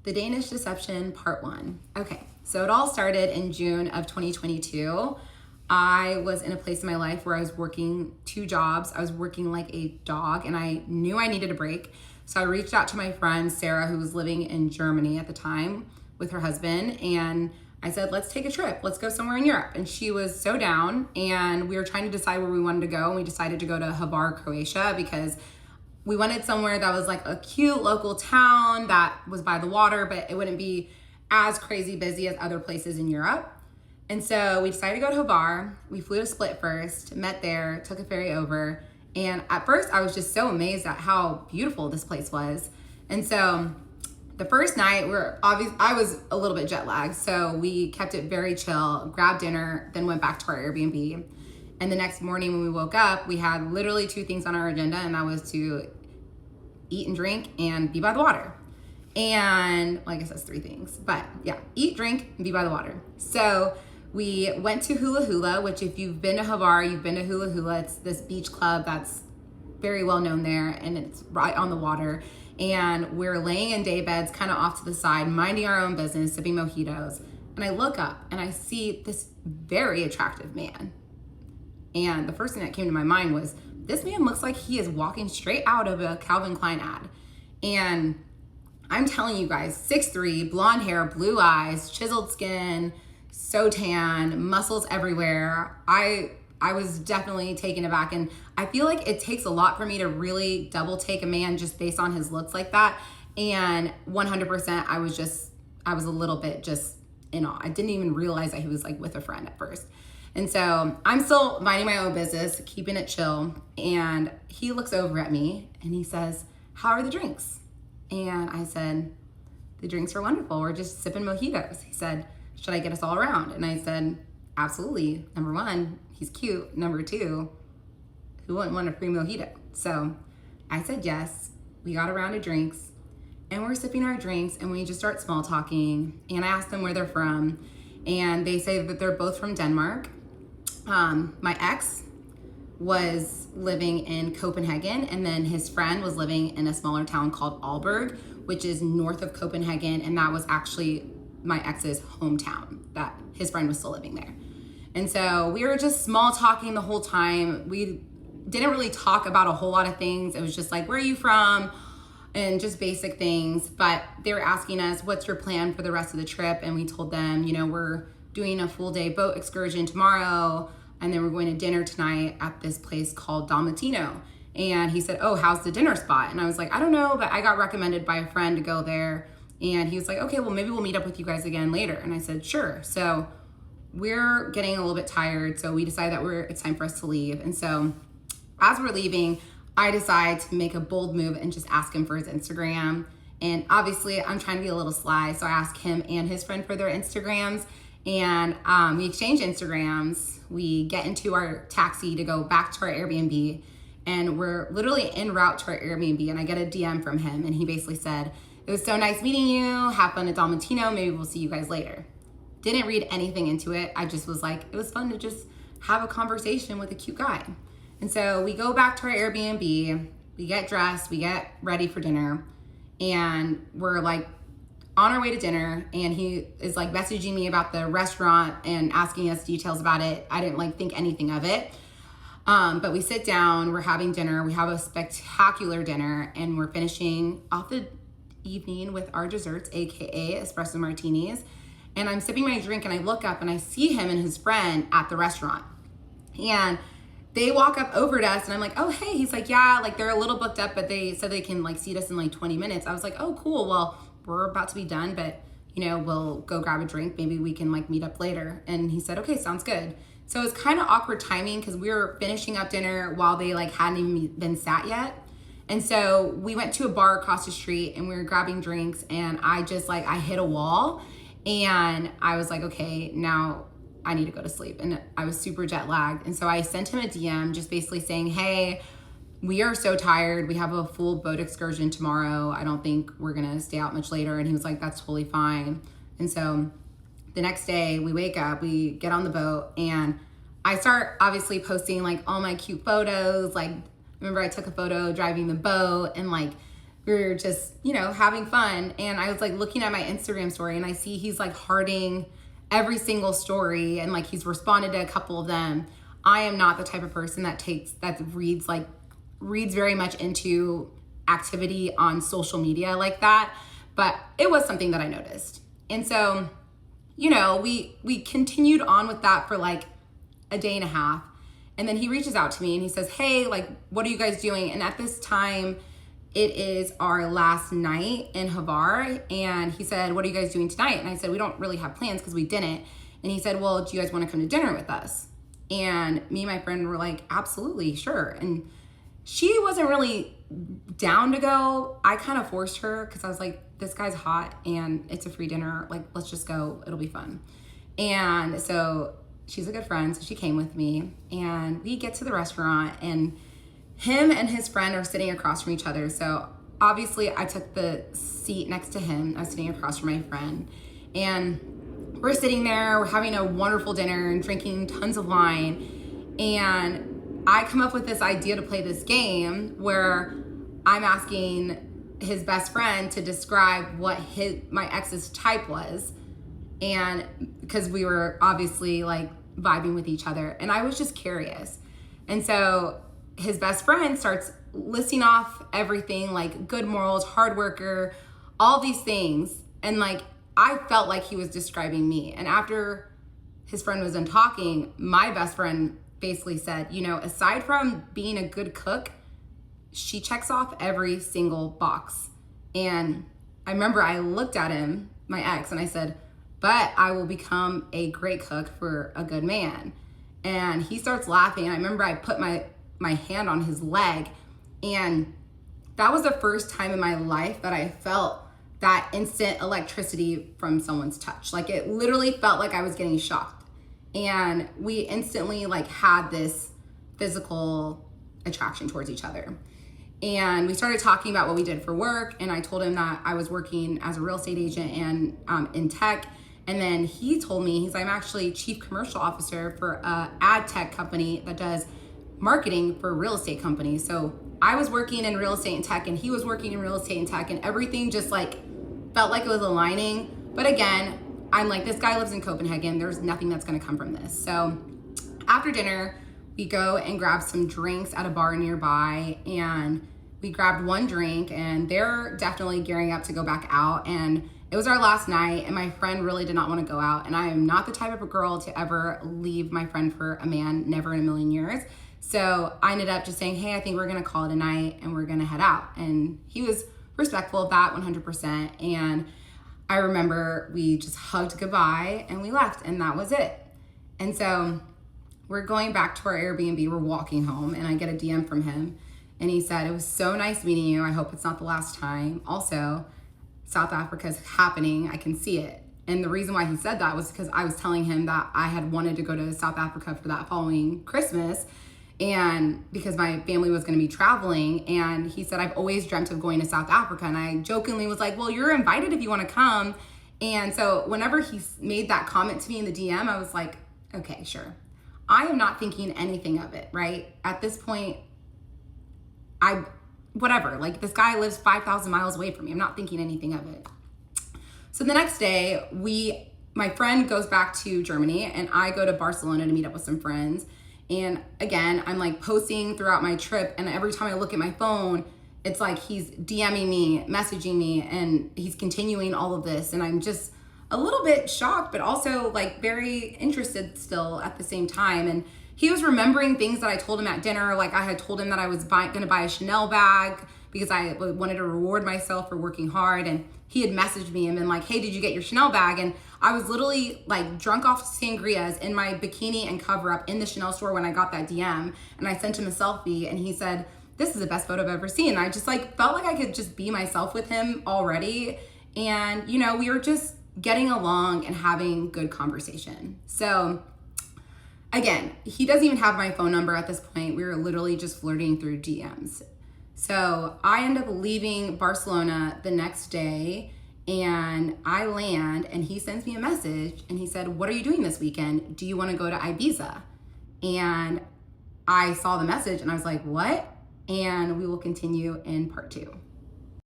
The Danish Deception, Part 1. Okay, so it all started in June of 2022. I was in a place in my life where I was working 2 jobs. I was working like a dog, and I knew I needed a break. So I reached out to my friend, Sarah, who was living in Germany at the time with her husband, and I said, let's take a trip. Let's go somewhere in Europe. And she was so down, and we were trying to decide where we wanted to go, and we decided to go to Hvar, Croatia, because we wanted somewhere that was like a cute local town that was by the water, but it wouldn't be as crazy busy as other places in Europe. And so we decided to go to Hvar. We flew to Split first, met there, took a ferry over. And at first I was just so amazed at how beautiful this place was. And so the first night I was a little bit jet lagged. So we kept it very chill, grabbed dinner, then went back to our Airbnb. And the next morning when we woke up, we had literally 2 things on our agenda, and that was to eat and drink and be by the water. And well, I guess that's 3 things, but yeah, eat, drink, and be by the water. So we went to Hula Hula, which if you've been to Hvar, you've been to Hula Hula. It's this beach club that's very well known there, and it's right on the water. And we're laying in day beds kind of off to the side, minding our own business, sipping mojitos. And I look up and I see this very attractive man. And the first thing that came to my mind was, this man looks like he is walking straight out of a Calvin Klein ad. And I'm telling you guys, 6'3", blonde hair, blue eyes, chiseled skin, so tan, muscles everywhere. I was definitely taken aback. And I feel like it takes a lot for me to really double take a man just based on his looks like that. And 100%, I was a little bit just in awe. I didn't even realize that he was like with a friend at first. And so I'm still minding my own business, keeping it chill. And he looks over at me and he says, how are the drinks? And I said, the drinks are wonderful. We're just sipping mojitos. He said, should I get us all around? And I said, absolutely. Number 1, he's cute. Number 2, who wouldn't want a free mojito? So I said yes. We got a round of drinks and we're sipping our drinks, and we just start small talking. And I asked them where they're from, and they say that they're both from Denmark. My ex was living in Copenhagen, and then his friend was living in a smaller town called Aalborg, which is north of Copenhagen, and that was actually my ex's hometown, that his friend was still living there. And so we were just small talking the whole time. We didn't really talk about a whole lot of things. It was just like, where are you from? And just basic things. But they were asking us, what's your plan for the rest of the trip? And we told them, we're doing a full day boat excursion tomorrow, and then we're going to dinner tonight at this place called Dalmatino. And he said, oh, how's the dinner spot? And I was like, I don't know, but I got recommended by a friend to go there. And he was like, okay, well, maybe we'll meet up with you guys again later. And I said, sure. So we're getting a little bit tired, so we decided that it's time for us to leave. And so as we're leaving, I decide to make a bold move and just ask him for his Instagram. And obviously I'm trying to be a little sly, so I asked him and his friend for their Instagrams. And we exchange Instagrams. We get into our taxi to go back to our Airbnb, and we're literally en route to our Airbnb, and I get a DM from him, and he basically said, it was so nice meeting you. Have fun at Dalmatino. Maybe we'll see you guys later. Didn't read anything into it. I just was like, it was fun to just have a conversation with a cute guy. And so we go back to our Airbnb, we get dressed, we get ready for dinner, and we're like on our way to dinner, and he is like messaging me about the restaurant and asking us details about it. I didn't think anything of it. But we sit down, we're having dinner, we have a spectacular dinner, and we're finishing off the evening with our desserts, AKA espresso martinis. And I'm sipping my drink, and I look up and I see him and his friend at the restaurant. And they walk up over to us, and I'm like, oh, hey. He's like, yeah, they're a little booked up, but they said they can seat us in 20 minutes. I was like, oh, cool. Well, we're about to be done, but we'll go grab a drink. Maybe we can meet up later. And he said, okay, sounds good. So it's kind of awkward timing because we were finishing up dinner while they hadn't even been sat yet. And so we went to a bar across the street, and we were grabbing drinks, and I just I hit a wall, and I was like, okay, now I need to go to sleep. And I was super jet lagged. And so I sent him a DM just basically saying, hey, we are so tired. We have a full boat excursion tomorrow. I don't think we're going to stay out much later. And he was like, that's totally fine. And so the next day we wake up, we get on the boat, and I start obviously posting all my cute photos. Remember I took a photo driving the boat, and we we were just, having fun. And I was like looking at my Instagram story and I see he's like hearting every single story and like he's responded to a couple of them. I am not the type of person that reads very much into activity on social media like that, but it was something that I noticed. And so, we continued on with that for like a day and a half. And then he reaches out to me and he says, hey, like, what are you guys doing? And at this time, it is our last night in Hvar. And he said, what are you guys doing tonight? And I said, we don't really have plans because we didn't. And he said, well, do you guys want to come to dinner with us? And me and my friend were like, absolutely, sure. And she wasn't really down to go. I kind of forced her because I was like, this guy's hot and it's a free dinner. Like, let's just go. It'll be fun. And so she's a good friend. So she came with me and we get to the restaurant and him and his friend are sitting across from each other. So obviously I took the seat next to him. I was sitting across from my friend and we're sitting there, we're having a wonderful dinner and drinking tons of wine. And I come up with this idea to play this game where I'm asking his best friend to describe what my ex's type was. And because we were obviously like vibing with each other and I was just curious. And so his best friend starts listing off everything like good morals, hard worker, all these things. And like, I felt like he was describing me. And after his friend was done talking, my best friend basically said, aside from being a good cook, she checks off every single box. And I remember I looked at him, my ex, and I said, but I will become a great cook for a good man. And he starts laughing. And I remember I put my hand on his leg. And that was the first time in my life that I felt that instant electricity from someone's touch. Like it literally felt like I was getting shocked. And we instantly like had this physical attraction towards each other. And we started talking about what we did for work. And I told him that I was working as a real estate agent and in tech. And then he told me, I'm actually chief commercial officer for a ad tech company that does marketing for real estate companies. So I was working in real estate and tech and he was working in real estate and tech and everything just like felt like it was aligning. But again, I'm like, this guy lives in Copenhagen. There's nothing that's gonna come from this. So after dinner, we go and grab some drinks at a bar nearby and we grabbed one drink and they're definitely gearing up to go back out. And it was our last night and my friend really did not want to go out. And I am not the type of a girl to ever leave my friend for a man, never in a million years. So I ended up just saying, hey, I think we're gonna call it a night and we're gonna head out. And he was respectful of that 100%. And I remember we just hugged goodbye and we left and that was it. And so we're going back to our Airbnb, we're walking home and I get a DM from him and he said, it was so nice meeting you. I hope it's not the last time. Also, South Africa is happening. I can see it. And the reason why he said that was because I was telling him that I had wanted to go to South Africa for that following Christmas and because my family was going to be traveling. And he said, I've always dreamt of going to South Africa. And I jokingly was like, well, you're invited if you want to come. And so whenever he made that comment to me in the DM, I was like, okay, sure. I am not thinking anything of it, right? At this point, whatever, like this guy lives 5,000 miles away from me. I'm not thinking anything of it. So the next day, my friend goes back to Germany and I go to Barcelona to meet up with some friends. And again, I'm like posting throughout my trip and every time I look at my phone, it's like he's DMing me, messaging me, and he's continuing all of this. And I'm just a little bit shocked, but also like very interested still at the same time. And he was remembering things that I told him at dinner. Like I had told him that I was gonna buy a Chanel bag because I wanted to reward myself for working hard. And he had messaged me and been like, hey, did you get your Chanel bag? And I was literally like drunk off sangrias in my bikini and cover up in the Chanel store when I got that DM. And I sent him a selfie and he said, this is the best photo I've ever seen. And I just like felt like I could just be myself with him already. And we were just getting along and having good conversation. So again, he doesn't even have my phone number at this point. We were literally just flirting through DMs. So I end up leaving Barcelona the next day and I land and he sends me a message and he said, what are you doing this weekend? Do you want to go to Ibiza? And I saw the message and I was like, what? And we will continue in part 2.